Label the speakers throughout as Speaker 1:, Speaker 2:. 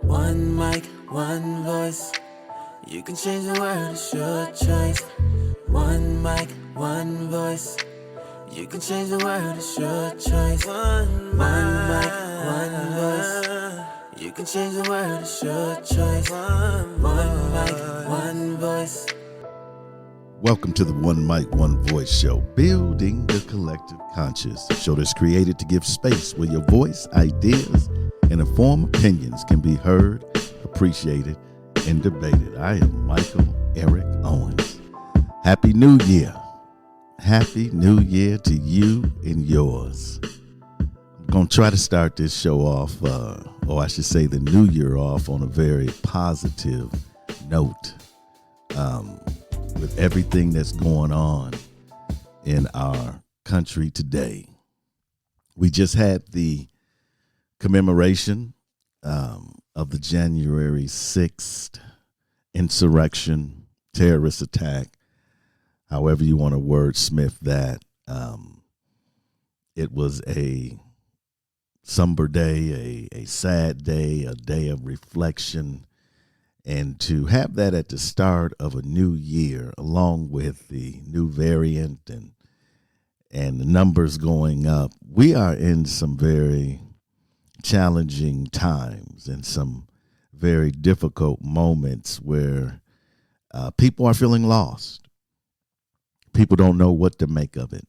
Speaker 1: One mic, one voice. You can change the world, it's your choice. One mic, one voice. You can change the world, it's your choice. One mic, one voice. You can change the world, it's your choice. One mic, one voice.
Speaker 2: Welcome to the One Mic, One Voice show, building the collective conscious. A show that's created to give space where your voice, ideas, and informed opinions can be heard, appreciated, and debated. I am Michael Eric Owens. Happy New Year. Happy New Year to you and yours. I'm going to try to start this show off, or I should say the new year off, on a very positive note. With everything that's going on in our country today. We just had the commemoration of the January 6th insurrection, terrorist attack, however you want to wordsmith that. It was a somber day, a sad day, a day of reflection. And to have that at the start of a new year, along with the new variant and the numbers going up, we are in some very challenging times and some very difficult moments where people are feeling lost. People don't know what to make of it.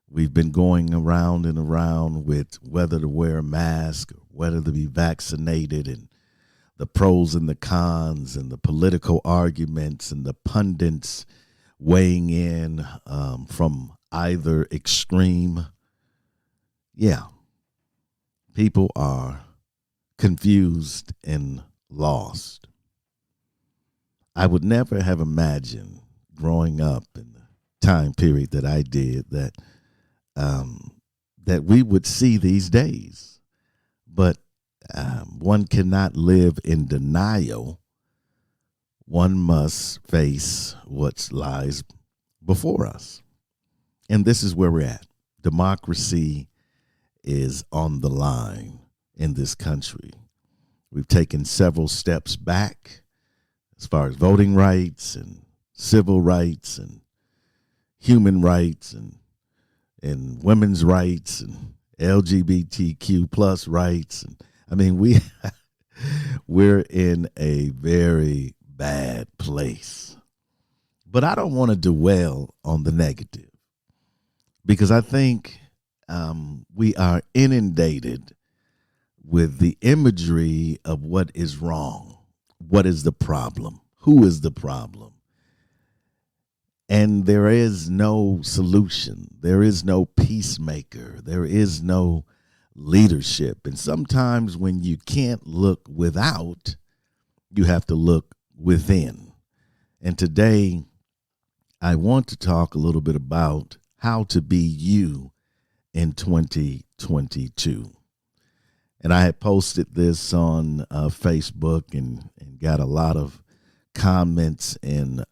Speaker 2: We've been going around and around with whether to wear a mask, whether to be vaccinated, and the pros and the cons and the political arguments and the pundits weighing in from either extreme. Yeah, people are confused and lost. I would never have imagined growing up in the time period that I did that we would see these days. But one cannot live in denial. One must face what lies before us. And this is where we're at. Democracy is on the line in this country. We've taken several steps back as far as voting rights and civil rights and human rights and women's rights and LGBTQ plus rights. And I mean, we're in a very bad place. But I don't want to dwell on the negative, because I think we are inundated with the imagery of what is wrong. What is the problem? Who is the problem? And there is no solution. There is no peacemaker. There is no leadership. And sometimes when you can't look without, you have to look within. And today, I want to talk a little bit about how to be you in 2022. And I had posted this on Facebook and got a lot of comments and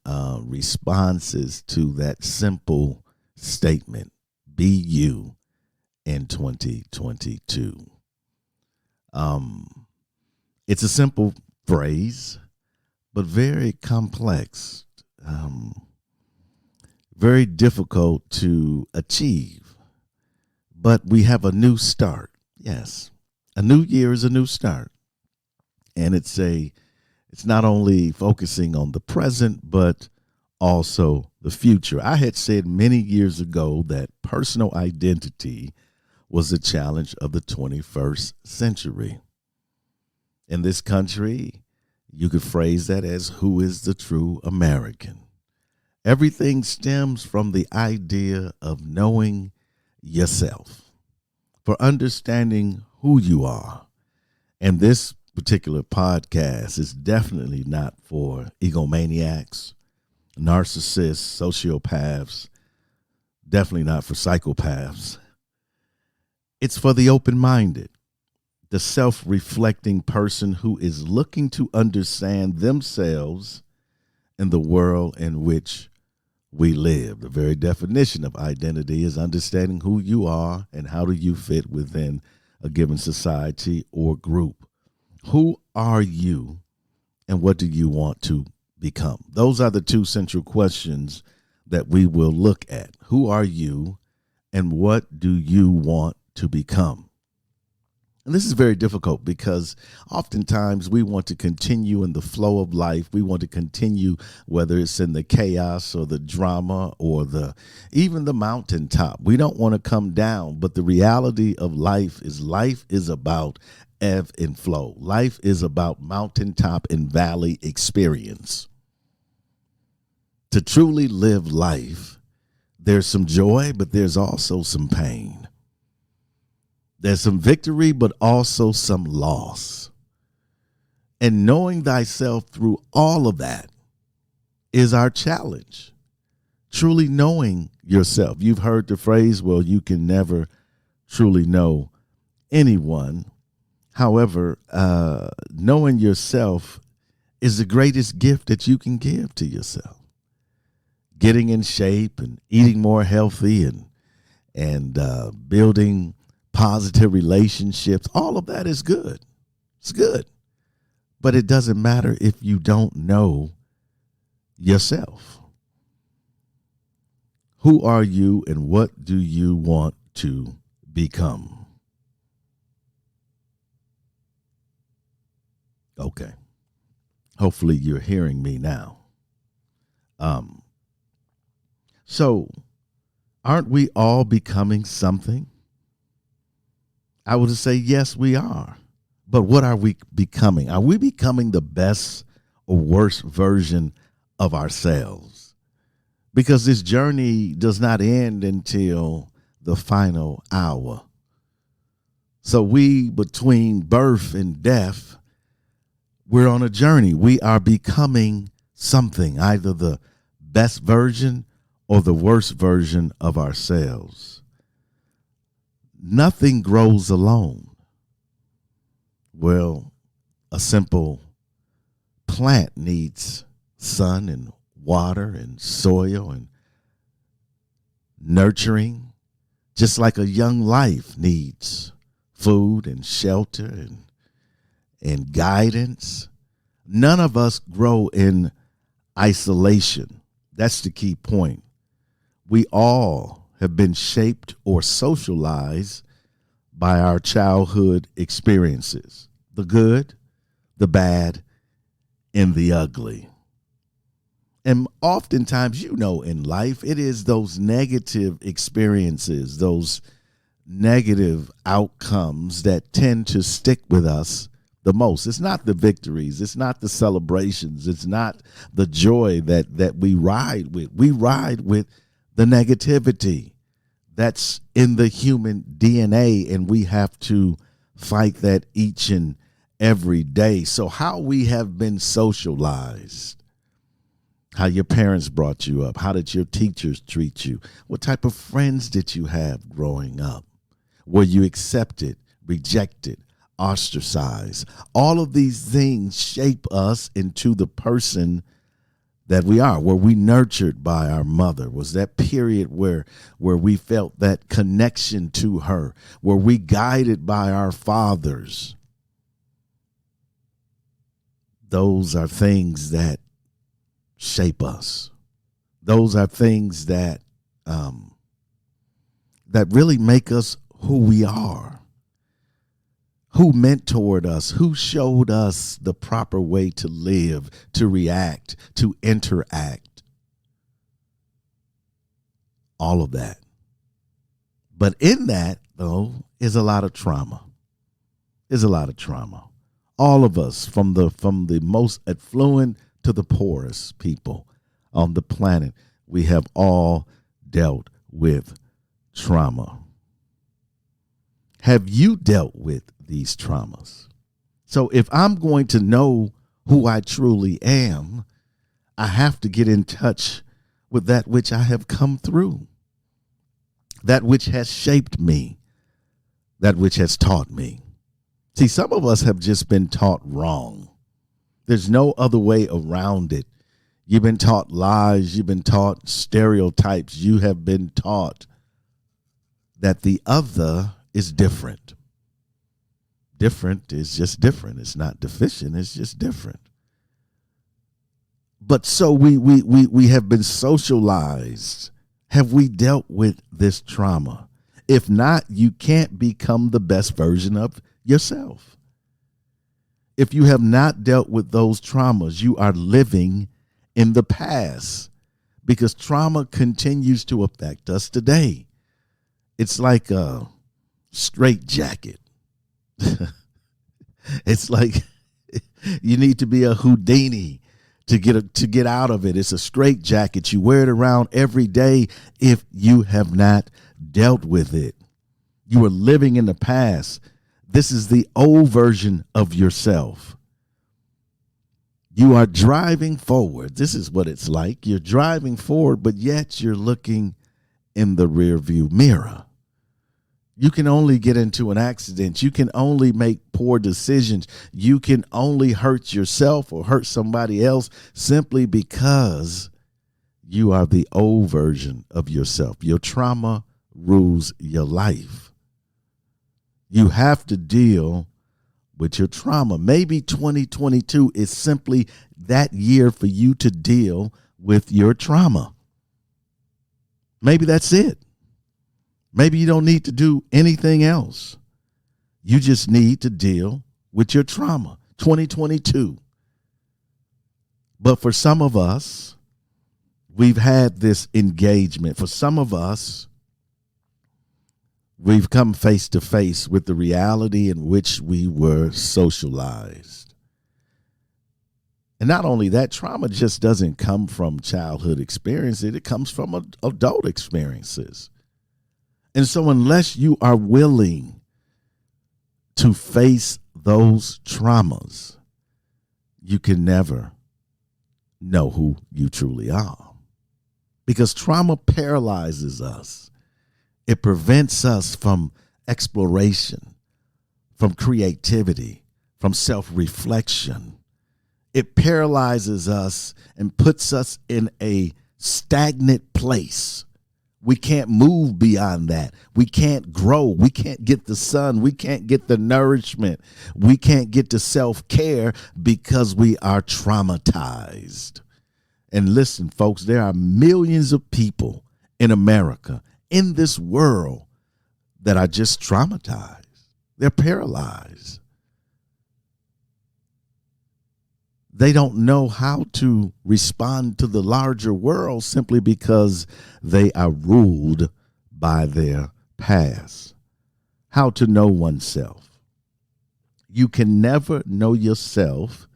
Speaker 2: responses to that simple statement: be you in 2022. It's a simple phrase, but very complex, very difficult to achieve. But we have a new start. Yes, a new year is a new start. And it's not only focusing on the present, but also the future. I had said many years ago that personal identity was the challenge of the 21st century. In this country, you could phrase that as who is the true American. Everything stems from the idea of knowing yourself, for understanding who you are. And this particular podcast is definitely not for egomaniacs, narcissists, sociopaths, definitely not for psychopaths. It's for the open-minded, the self-reflecting person who is looking to understand themselves and the world in which we live. The very definition of identity is understanding who you are and how do you fit within a given society or group. Who are you and what do you want to become? Those are the two central questions that we will look at. Who are you and what do you want to become? And this is very difficult because oftentimes we want to continue in the flow of life. We want to continue, whether it's in the chaos or the drama or even the mountaintop. We don't want to come down, but the reality of life is about ebb and flow. Life is about mountaintop and valley experience. To truly live life, there's some joy, but there's also some pain. There's some victory, but also some loss. And knowing thyself through all of that is our challenge. Truly knowing yourself. You've heard the phrase, well, you can never truly know anyone. However, knowing yourself is the greatest gift that you can give to yourself. Getting in shape and eating more healthy and building positive relationships, all of that is good. It's good. But it doesn't matter if you don't know yourself. Who are you and what do you want to become? Okay. Hopefully you're hearing me now. So aren't we all becoming something? I would say, yes, we are. But what are we becoming? Are we becoming the best or worst version of ourselves? Because this journey does not end until the final hour. So between birth and death, we're on a journey. We are becoming something, either the best version or the worst version of ourselves. Nothing grows alone. Well, a simple plant needs sun and water and soil and nurturing, just like a young life needs food and shelter and guidance. None of us grow in isolation. That's the key point. We all have been shaped or socialized by our childhood experiences, the good, the bad, and the ugly. And oftentimes, in life, it is those negative experiences, those negative outcomes that tend to stick with us the most. It's not the victories. It's not the celebrations. It's not the joy that we ride with. We ride with the negativity that's in the human DNA, and we have to fight that each and every day. So how we have been socialized, how your parents brought you up, how did your teachers treat you, what type of friends did you have growing up, were you accepted, rejected, ostracized? All of these things shape us into the person that we are. Were we nurtured by our mother? Was that period where we felt that connection to her? Were we guided by our fathers? Those are things that shape us. Those are things that really make us who we are. Who mentored us? Who showed us the proper way to live, to react, to interact? All of that. But in that, though, is a lot of trauma. Is a lot of trauma. All of us, from the most affluent to the poorest people on the planet, we have all dealt with trauma. Have you dealt with these traumas? So if I'm going to know who I truly am, I have to get in touch with that which I have come through, that which has shaped me, that which has taught me. See, some of us have just been taught wrong. There's no other way around it. You've been taught lies. You've been taught stereotypes. You have been taught that the other is different. Different is just different. It's not deficient. It's just different. But so we have been socialized. Have we dealt with this trauma? If not, you can't become the best version of yourself. If you have not dealt with those traumas, you are living in the past, because trauma continues to affect us today. It's like a straitjacket. It's like you need to be a Houdini to get out of it. It's a straitjacket. You wear it around every day. If you have not dealt with it, you are living in the past. This is the old version of yourself. You are driving forward. This is what it's like. You're driving forward, but yet you're looking in the rearview mirror. You can only get into an accident. You can only make poor decisions. You can only hurt yourself or hurt somebody else simply because you are the old version of yourself. Your trauma rules your life. You have to deal with your trauma. Maybe 2022 is simply that year for you to deal with your trauma. Maybe that's it. Maybe you don't need to do anything else. You just need to deal with your trauma. 2022. But for some of us, we've had this engagement. For some of us, we've come face to face with the reality in which we were socialized. And not only that, trauma just doesn't come from childhood experiences. It comes from adult experiences. And so unless you are willing to face those traumas, you can never know who you truly are. Because trauma paralyzes us. It prevents us from exploration, from creativity, from self-reflection. It paralyzes us and puts us in a stagnant place. We can't move beyond that. We can't grow. We can't get the sun. We can't get the nourishment. We can't get to self-care because we are traumatized. And listen, folks, there are millions of people in America, in this world, that are just traumatized. They're paralyzed. They don't know how to respond to the larger world simply because they are ruled by their past. How to know oneself. You can never know yourself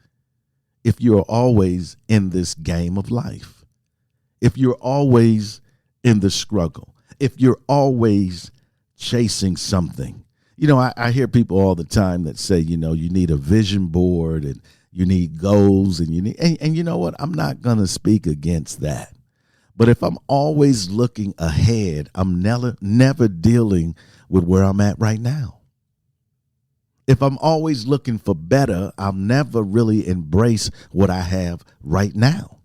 Speaker 2: if you're always in this game of life. If you're always in the struggle. If you're always chasing something. You know, I hear people all the time that say, you know, you need a vision board and you need goals and you need, and you know what? I'm not going to speak against that. But if I'm always looking ahead, I'm never dealing with where I'm at right now. If I'm always looking for better, I'll never really embrace what I have right now.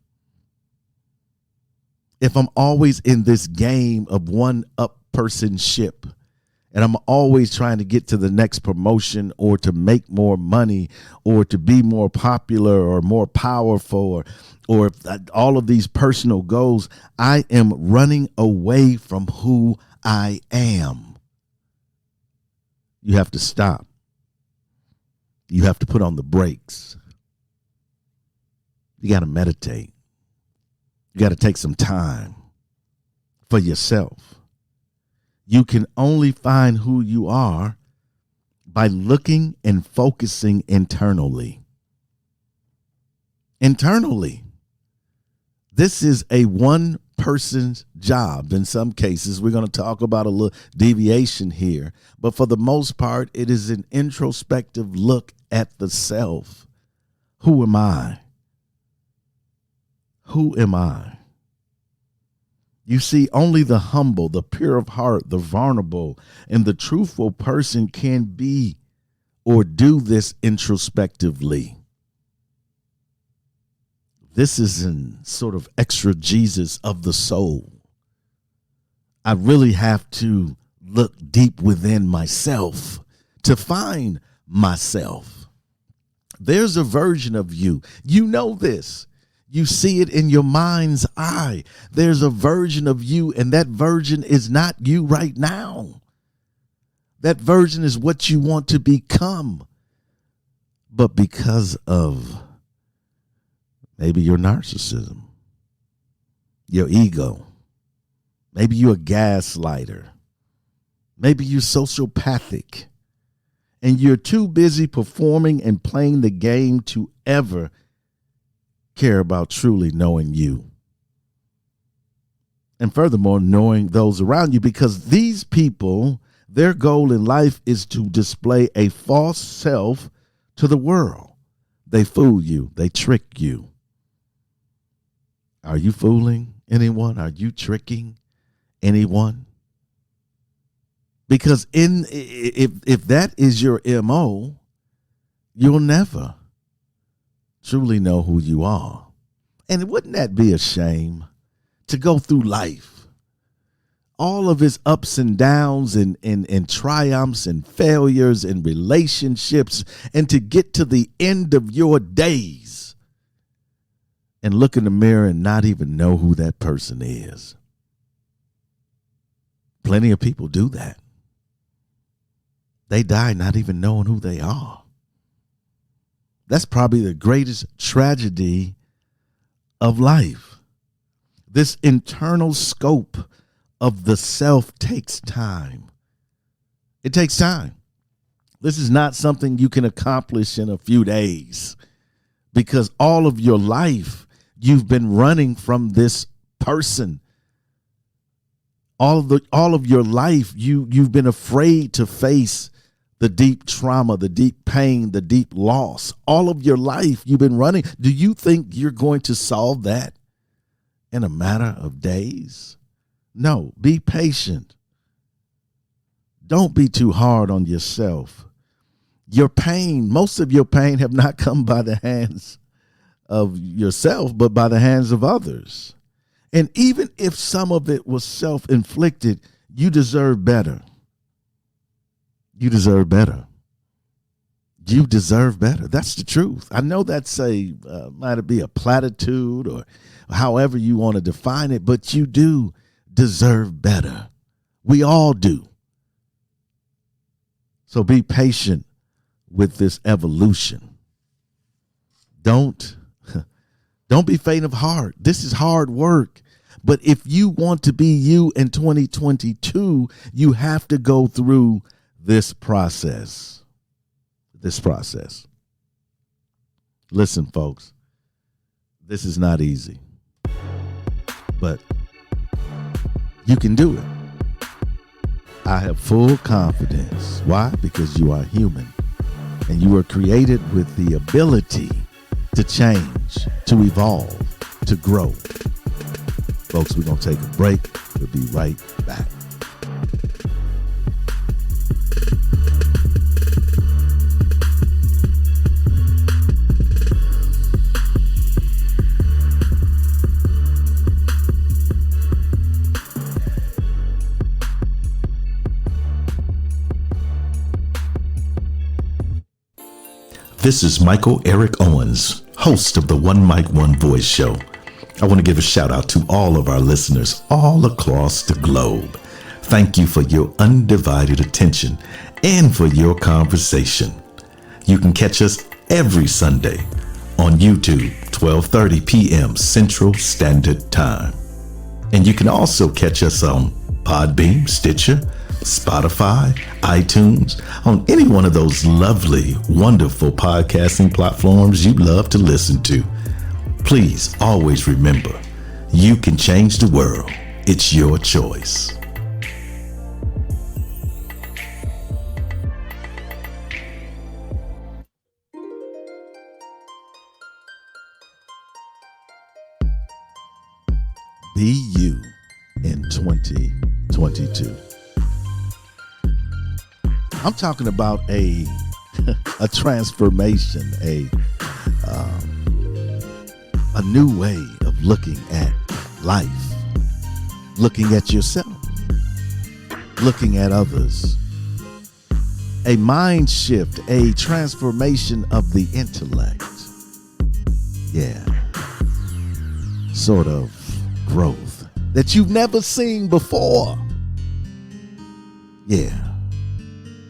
Speaker 2: If I'm always in this game of one-up-personship, and I'm always trying to get to the next promotion or to make more money or to be more popular or more powerful or all of these personal goals, I am running away from who I am. You have to stop. You have to put on the brakes. You got to meditate. You got to take some time for yourself. You can only find who you are by looking and focusing internally. Internally. This is a one person's job. In some cases, we're going to talk about a little deviation here. But for the most part, it is an introspective look at the self. Who am I? Who am I? You see, only the humble, the pure of heart, the vulnerable, and the truthful person can be or do this introspectively. This is an sort of extra Jesus of the soul. I really have to look deep within myself to find myself. There's a version of you. You know this. You see it in your mind's eye. There's a version of you, and that version is not you right now. That version is what you want to become. But because of maybe your narcissism, your ego, maybe you're a gaslighter, maybe you're sociopathic, and you're too busy performing and playing the game to ever care about truly knowing you. And furthermore, knowing those around you, because these people, their goal in life is to display a false self to the world. They fool you. They trick you. Are you fooling anyone? Are you tricking anyone? Because if that is your MO, you'll never truly know who you are. And wouldn't that be a shame to go through life, all of its ups and downs and triumphs and failures and relationships, and to get to the end of your days and look in the mirror and not even know who that person is? Plenty of people do that. They die not even knowing who they are. That's probably the greatest tragedy of life. This internal scope of the self takes time. It takes time. This is not something you can accomplish in a few days, because all of your life you've been running from this person. All of your life you've been afraid to face the deep trauma, the deep pain, the deep loss. All of your life you've been running. Do you think you're going to solve that in a matter of days? No, be patient. Don't be too hard on yourself. Your pain, most of your pain have not come by the hands of yourself, but by the hands of others. And even if some of it was self-inflicted, you deserve better. You deserve better. You deserve better. That's the truth. I know that's might be a platitude or however you want to define it, but you do deserve better. We all do. So be patient with this evolution. Don't be faint of heart. This is hard work. But if you want to be you in 2022, you have to go through this process. Listen, folks, this is not easy, but you can do it. I have full confidence. Why? Because you are human and you were created with the ability to change, to evolve, to grow. Folks, we're going to take a break. We'll be right back. This is Michael Eric Owens, host of the One Mic, One Voice show. I want to give a shout out to all of our listeners all across the globe. Thank you for your undivided attention and for your conversation. You can catch us every Sunday on YouTube, 12:30 p.m. Central Standard Time. And you can also catch us on Podbean, Stitcher, Spotify, iTunes, on any one of those lovely, wonderful podcasting platforms you love to listen to. Please always remember, you can change the world. It's your choice. Be you in 2022. I'm talking about a a new way of looking at life, looking at yourself, looking at others. A mind shift, a transformation of the intellect. Yeah. Sort of growth that you've never seen before. Yeah.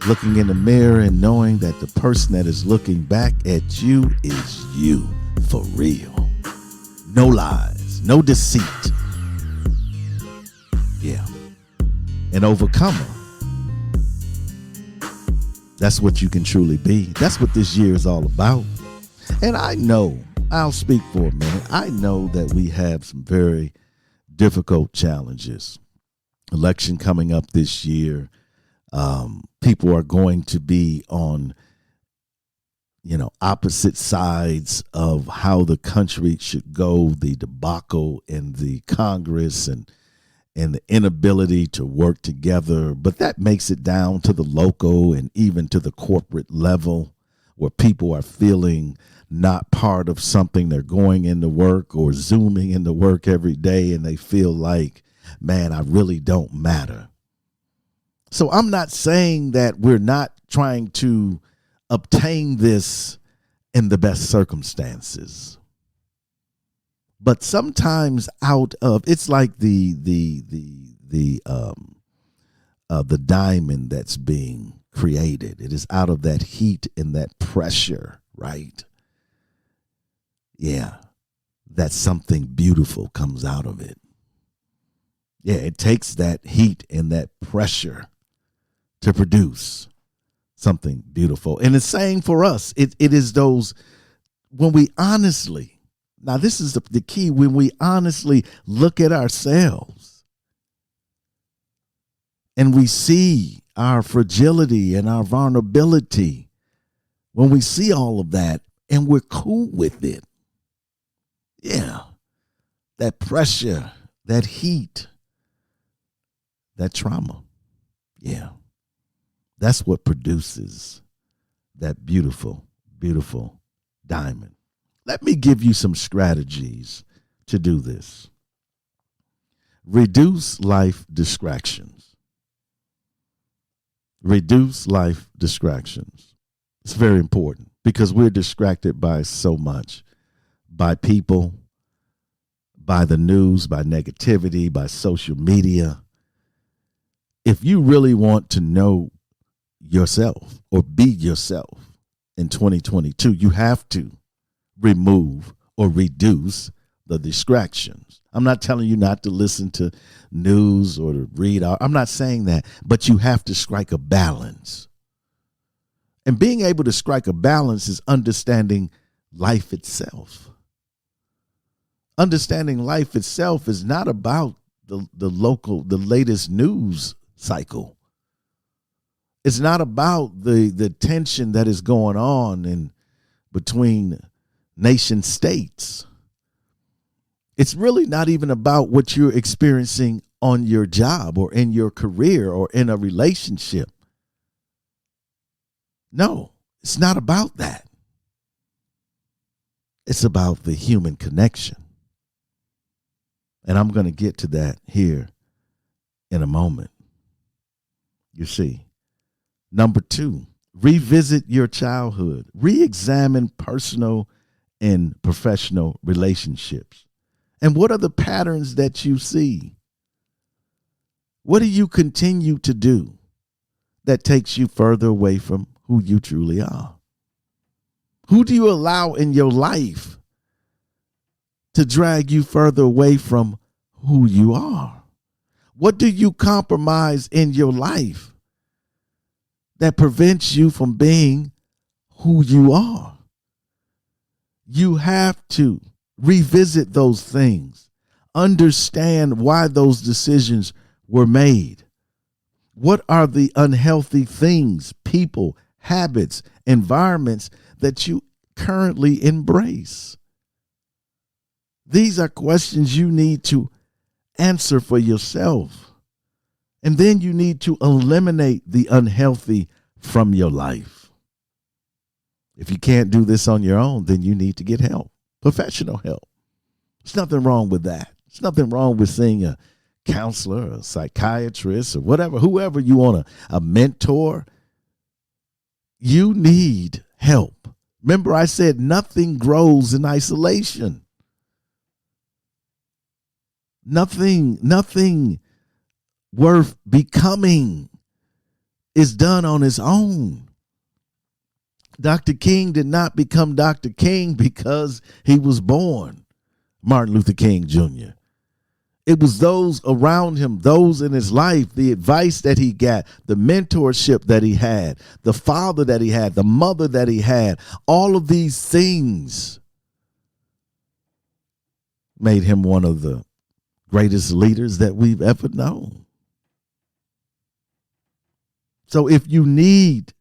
Speaker 2: Looking in the mirror and knowing that the person that is looking back at you is you for real. No lies, no deceit. Yeah. An overcomer. That's what you can truly be. That's what this year is all about. And I know, I'll speak for a minute. I know that we have some very difficult challenges. Election coming up this year. People are going to be on, opposite sides of how the country should go, the debacle in the Congress and the inability to work together. But that makes it down to the local and even to the corporate level where people are feeling not part of something. They're going into work or Zooming into work every day and they feel like, man, I really don't matter. So I'm not saying that we're not trying to obtain this in the best circumstances. But sometimes out of, it's like the diamond that's being created. It is out of that heat and that pressure, right? Yeah, that something beautiful comes out of it. Yeah, it takes that heat and that pressure to produce something beautiful. And the same for us. It is those, when we honestly, now this is the key, when we honestly look at ourselves and we see our fragility and our vulnerability, when we see all of that and we're cool with it, yeah, that pressure, that heat, that trauma, yeah, that's what produces that beautiful, beautiful diamond. Let me give you some strategies to do this. Reduce life distractions. Reduce life distractions. It's very important because we're distracted by so much, by people, by the news, by negativity, by social media. If you really want to know yourself or be yourself in 2022, you have to remove or reduce the distractions. I'm not telling you not to listen to news or to read. I'm not saying that, but you have to strike a balance. And being able to strike a balance is understanding life itself. Understanding life itself is not about the latest news cycle. It's not about the tension that is going on in between nation states. It's really not even about what you're experiencing on your job or in your career or in a relationship. No, it's not about that. It's about the human connection. And I'm going to get to that here in a moment. You see. Number 2, revisit your childhood. Re-examine personal and professional relationships. And what are the patterns that you see? What do you continue to do that takes you further away from who you truly are? Who do you allow in your life to drag you further away from who you are? What do you compromise in your life that prevents you from being who you are? You have to revisit those things. Understand why those decisions were made. What are the unhealthy things, people, habits, environments that you currently embrace? These are questions you need to answer for yourself. And then you need to eliminate the unhealthy from your life. If you can't do this on your own, then you need to get help, professional help. There's nothing wrong with that. There's nothing wrong with seeing a counselor, a psychiatrist, or whatever, whoever you want, a mentor. You need help. Remember, I said nothing grows in isolation. Nothing worth becoming is done on its own. Dr. King did not become Dr. King because he was born Martin Luther King Jr. It was those around him, those in his life, the advice that he got, the mentorship that he had, the father that he had, the mother that he had, all of these things made him one of the greatest leaders that we've ever known. So if you need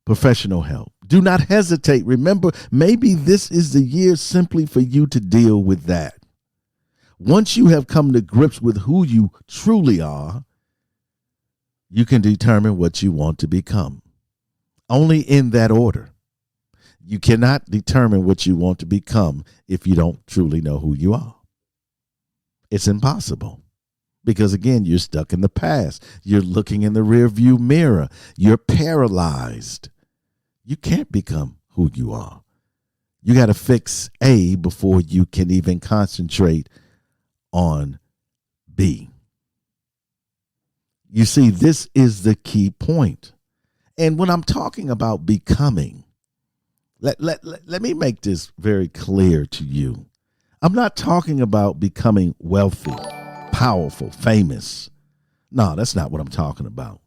Speaker 2: professional help, do not hesitate. Remember, maybe this is the year simply for you to deal with that. Once you have come to grips with who you truly are, you can determine what you want to become. Only in that order. You cannot determine what you want to become if you don't truly know who you are. It's impossible. Because again, you're stuck in the past. You're looking in the rearview mirror. You're paralyzed. You can't become who you are. You got to fix A before you can even concentrate on B. You see, this is the key point. And when I'm talking about becoming, let me make this very clear to you. I'm not talking about becoming wealthy, powerful, famous. No, that's not what I'm talking about.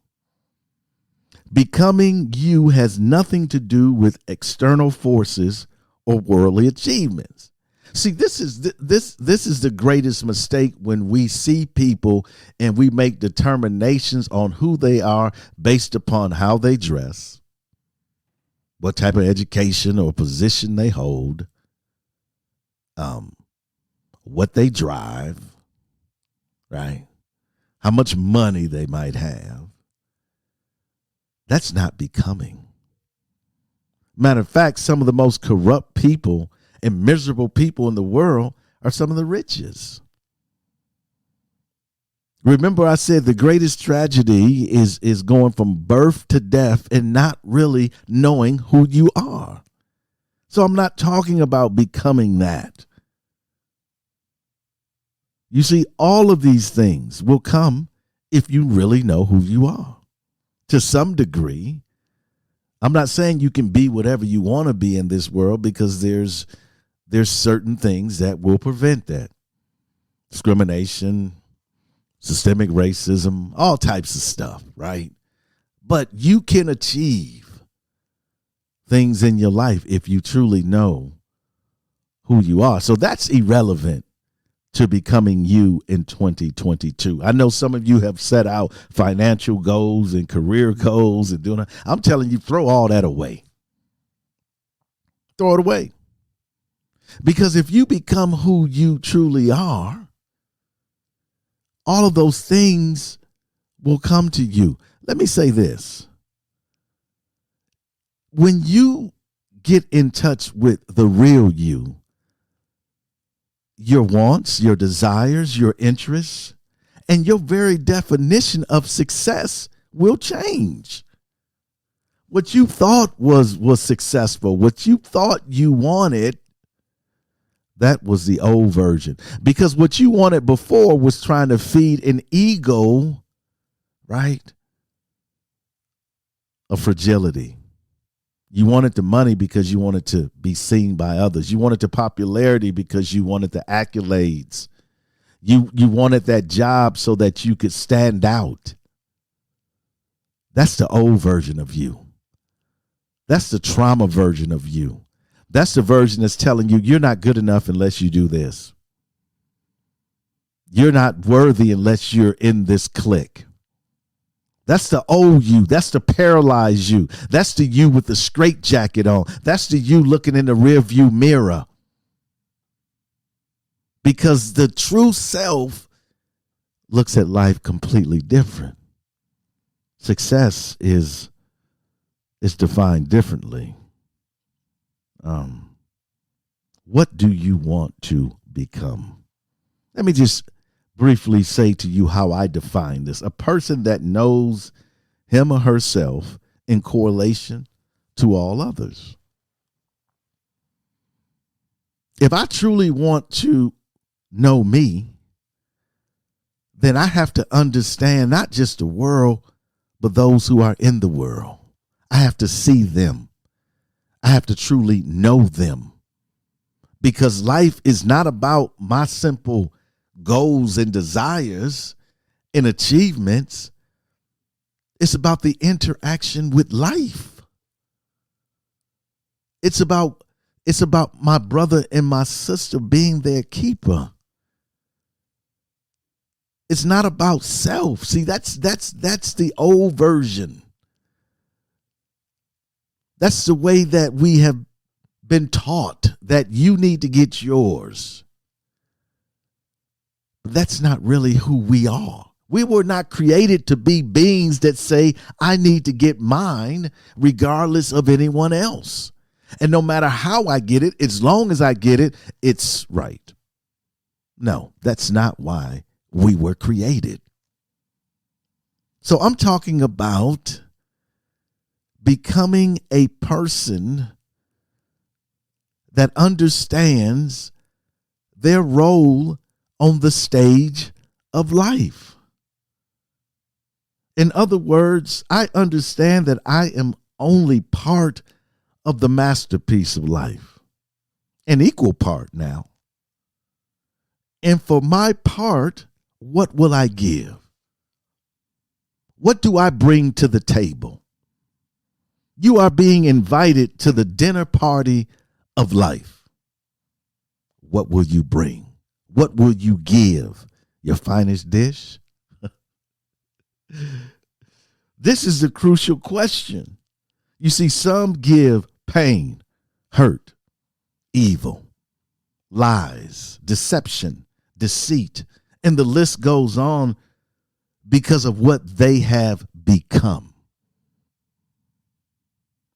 Speaker 2: Becoming you has nothing to do with external forces or worldly achievements. See, this is the greatest mistake when we see people and we make determinations on who they are based upon how they dress, what type of education or position they hold, what they drive, right? How much money they might have. That's not becoming. Matter of fact, some of the most corrupt people and miserable people in the world are some of the richest. Remember, I said the greatest tragedy is going from birth to death and not really knowing who you are. So I'm not talking about becoming that. You see, all of these things will come if you really know who you are. To some degree, I'm not saying you can be whatever you want to be in this world, because there's certain things that will prevent that. Discrimination, systemic racism, all types of stuff, right? But you can achieve things in your life if you truly know who you are. So that's irrelevant to becoming you in 2022. I know some of you have set out financial goals and career goals and doing that. I'm telling you, throw all that away. Throw it away. Because if you become who you truly are, all of those things will come to you. Let me say this. When you get in touch with the real you, your wants, your desires, your interests, and your very definition of success will change. What you thought was successful, what you thought you wanted, that was the old version. Because what you wanted before was trying to feed an ego, right, of fragility. You wanted the money because you wanted to be seen by others. You wanted the popularity because you wanted the accolades. You wanted that job so that you could stand out. That's the old version of you. That's the trauma version of you. That's the version that's telling you you're not good enough unless you do this. You're not worthy unless you're in this clique. That's the old you. That's the paralyzed you. That's the you with the straitjacket on. That's the you looking in the rearview mirror. Because the true self looks at life completely different. Success is defined differently. What do you want to become. Let me just briefly say to you how I define this. A person that knows him or herself in correlation to all others. If I truly want to know me, then I have to understand not just the world, but those who are in the world. I have to see them. I have to truly know them. Because life is not about my simple goals and desires and achievements. It's about the interaction with life. It's about my brother and my sister being their keeper. It's not about self. See, that's the old version. That's the way that we have been taught, that you need to get yours. But that's not really who we are. We were not created to be beings that say, I need to get mine regardless of anyone else. And no matter how I get it, as long as I get it, it's right. No, that's not why we were created. So I'm talking about becoming a person that understands their role on the stage of life. In other words, I understand that I am only part of the masterpiece of life, an equal part now. And for my part, what will I give? What do I bring to the table? You are being invited to the dinner party of life. What will you bring? What will you give? Your finest dish? This is the crucial question. You see, some give pain, hurt, evil, lies, deception, deceit, and the list goes on because of what they have become.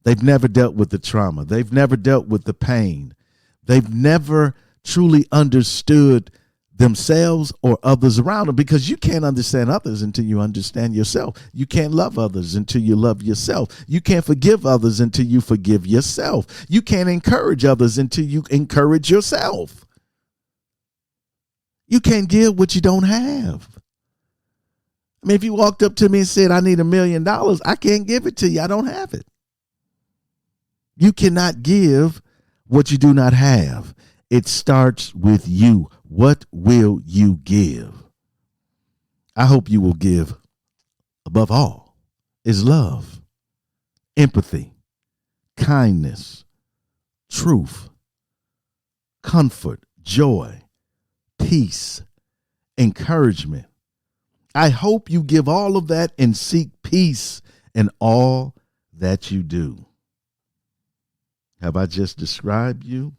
Speaker 2: They've never dealt with the trauma. They've never dealt with the pain. They've never truly understood themselves or others around them, because you can't understand others until you understand yourself. You can't love others until you love yourself. You can't forgive others until you forgive yourself. You can't encourage others until you encourage yourself. You can't give what you don't have. I mean, if you walked up to me and said, I need $1 million, I can't give it to you. I don't have it. You cannot give what you do not have. It starts with you. What will you give? I hope you will give, above all, is love, empathy, kindness, truth, comfort, joy, peace, encouragement. I hope you give all of that and seek peace in all that you do. Have I just described you?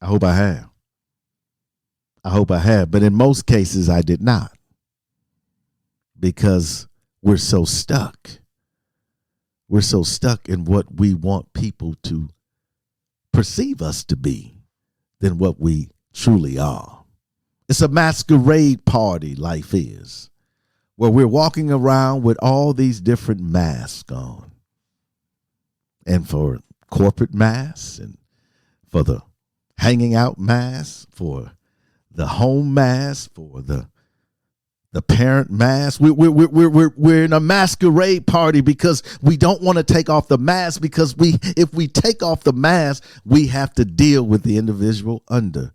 Speaker 2: I hope I have. I hope I have. But in most cases, I did not. Because we're so stuck. We're so stuck in what we want people to perceive us to be than what we truly are. It's a masquerade party, life is, where we're walking around with all these different masks on. And for corporate masks, and for the hanging out mask, for the home mask, for the parent mask. We're in a masquerade party because we don't want to take off the mask, because if we take off the mask, we have to deal with the individual under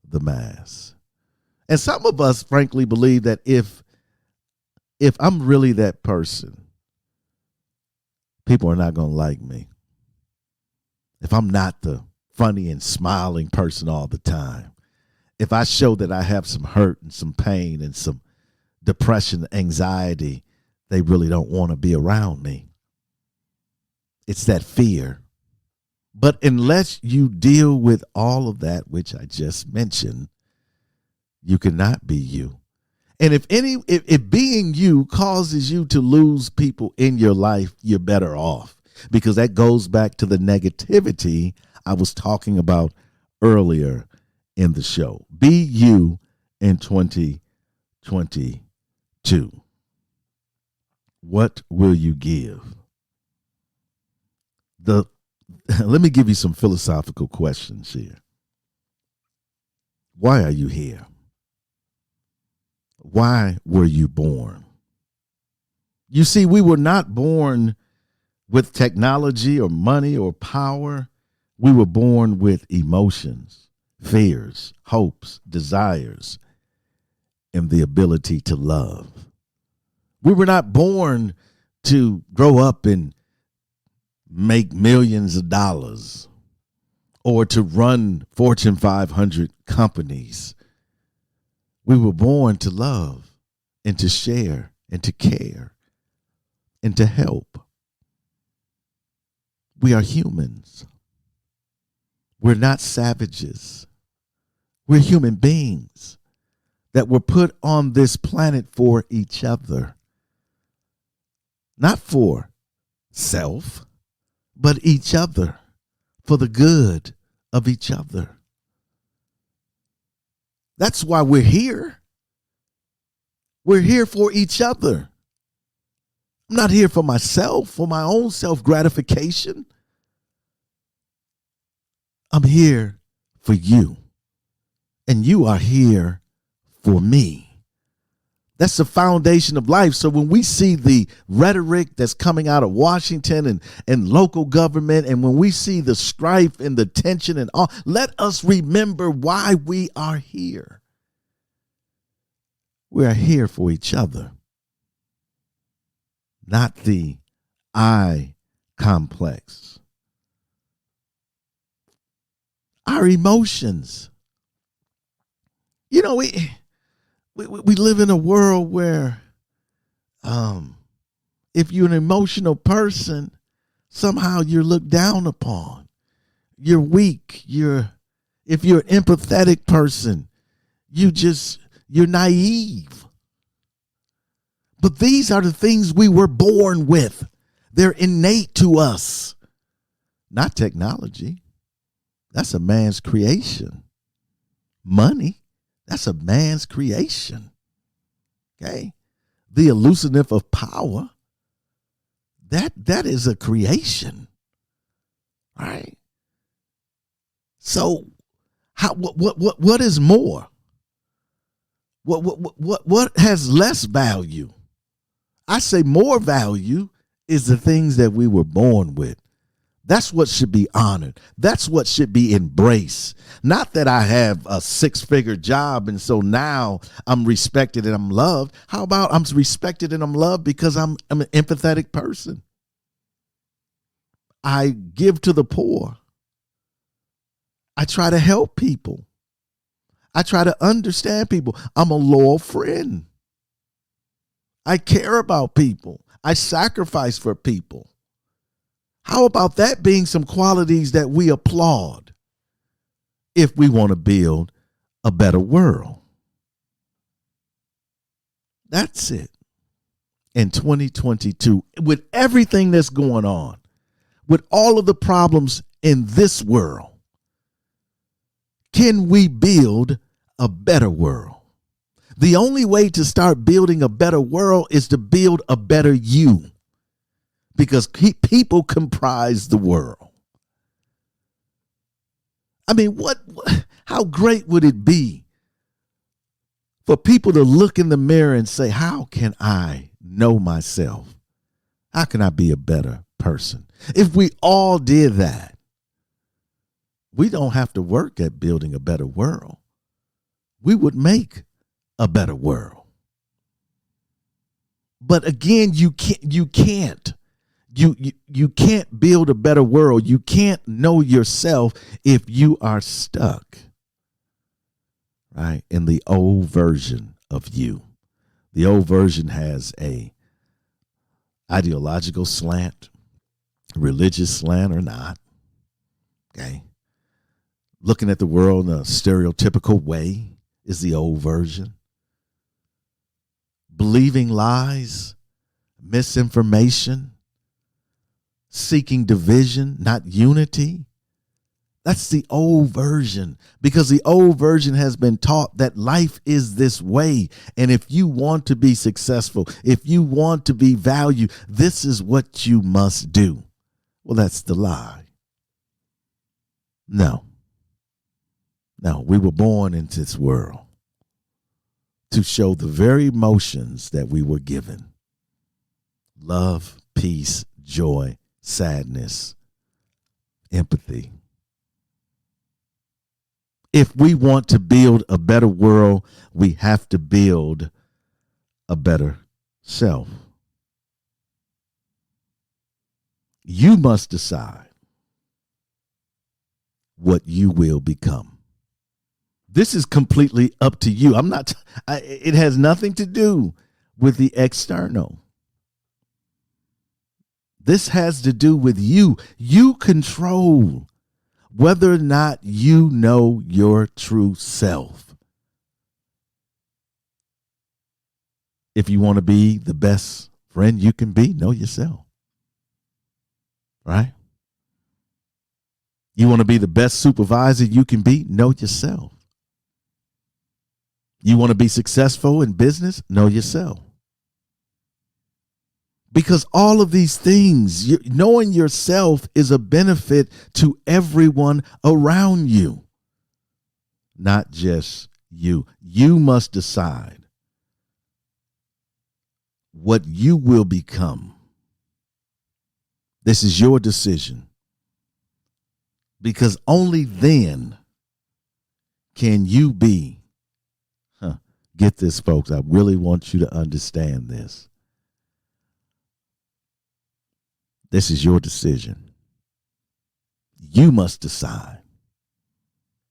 Speaker 2: the mask. And some of us frankly believe that if I'm really that person, people are not going to like me. If I'm not the funny and smiling person all the time, if I show that I have some hurt and some pain and some depression, anxiety, they really don't want to be around me. It's that fear. But unless you deal with all of that, which I just mentioned, you cannot be you. And if being you causes you to lose people in your life, you're better off, because that goes back to the negativity I was talking about earlier in the show. Be you in 2022. What will you give? Let me give you some philosophical questions here. Why are you here? Why were you born? You see, we were not born with technology or money or power. We were born with emotions, fears, hopes, desires, and the ability to love. We were not born to grow up and make millions of dollars or to run Fortune 500 companies. We were born to love and to share and to care and to help. We are humans. We're not savages. We're human beings that were put on this planet for each other. Not for self, but each other, for the good of each other. That's why we're here. We're here for each other. I'm not here for myself, for my own self-gratification. I'm here for you. And you are here for me. That's the foundation of life. So when we see the rhetoric that's coming out of Washington and local government, and when we see the strife and the tension and all, let us remember why we are here. We are here for each other, not the I complex. Our emotions. You know, we live in a world where if you're an emotional person, somehow you're looked down upon. You're weak. If you're an empathetic person, you're naive. But these are the things we were born with. They're innate to us, not technology. That's a man's creation. Money, that's a man's creation. Okay? The elusiveness of power, that is a creation. All right? So what is more? What has less value? I say more value is the things that we were born with. That's what should be honored. That's what should be embraced. Not that I have a 6-figure job and so now I'm respected and I'm loved. How about I'm respected and I'm loved because I'm an empathetic person? I give to the poor. I try to help people. I try to understand people. I'm a loyal friend. I care about people. I sacrifice for people. How about that being some qualities that we applaud if we want to build a better world? That's it. In 2022, with everything that's going on, with all of the problems in this world, can we build a better world? The only way to start building a better world is to build a better you. Because people comprise the world. I mean, how great would it be for people to look in the mirror and say, how can I know myself? How can I be a better person? If we all did that, we don't have to work at building a better world. We would make a better world. But again, you can't. You can't build a better world. You can't know yourself if you are stuck, right, in the old version of you. The old version has a ideological slant, religious slant or not, okay? Looking at the world in a stereotypical way is the old version. Believing lies, misinformation, seeking division, not unity. That's the old version, because the old version has been taught that life is this way. And if you want to be successful, if you want to be valued, this is what you must do. Well, that's the lie. No, we were born into this world to show the very emotions that we were given: love, peace, joy, sadness, empathy. If we want to build a better world, we have to build a better self. You must decide what you will become. This is completely up to you. It has nothing to do with the external. This has to do with you. You control whether or not you know your true self. If you want to be the best friend you can be, know yourself. Right? You want to be the best supervisor you can be, know yourself. You want to be successful in business, know yourself. Because all of these things, knowing yourself is a benefit to everyone around you, not just you. You must decide what you will become. This is your decision, because only then can you be. Get this, folks. I really want you to understand this. This is your decision. You must decide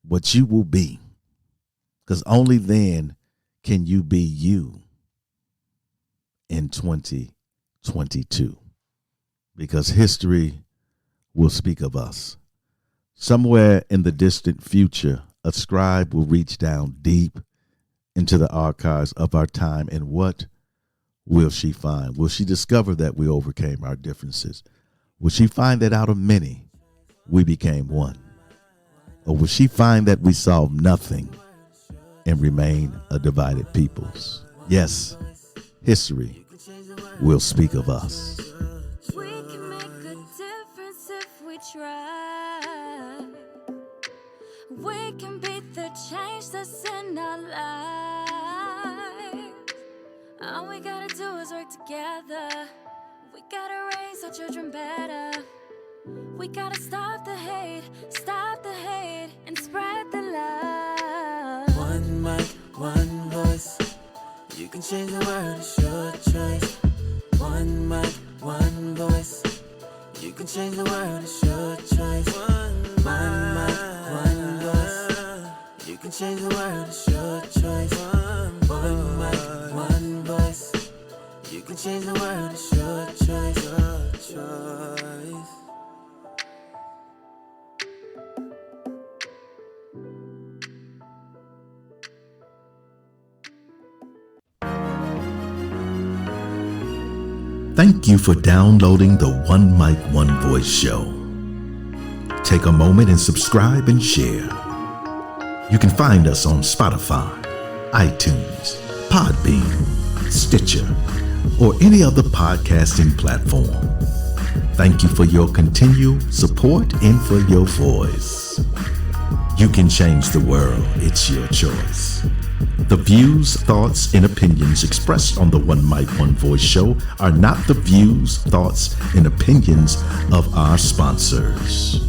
Speaker 2: what you will be, because only then can you be you in 2022. Because history will speak of us. Somewhere in the distant future, a scribe will reach down deep into the archives of our time, and what will she find? Will she discover that we overcame our differences? Will she find that out of many, we became one? Or will she find that we solved nothing and remain a divided peoples? Yes, history will speak of us.
Speaker 1: We can make a difference if we try. We can beat the change that's in our lives. All we gotta do is work together. We gotta raise our children better. We gotta stop the hate, and spread the love. One mic, one voice. You can change the world, it's your choice. One mic, one voice. You can change the world, it's your choice. One mic, one voice. You can change the world, it's your choice. One mic, one voice. You can change the world, it's your choice.
Speaker 2: Thank you for downloading the One Mic, One Voice show. Take a moment and subscribe and share. You can find us on Spotify, iTunes, Podbean, Stitcher, or any other podcasting platform. Thank you for your continued support and for your voice. You can change the world. It's your choice. The views, thoughts, and opinions expressed on the One Mic, One Voice show are not the views, thoughts, and opinions of our sponsors.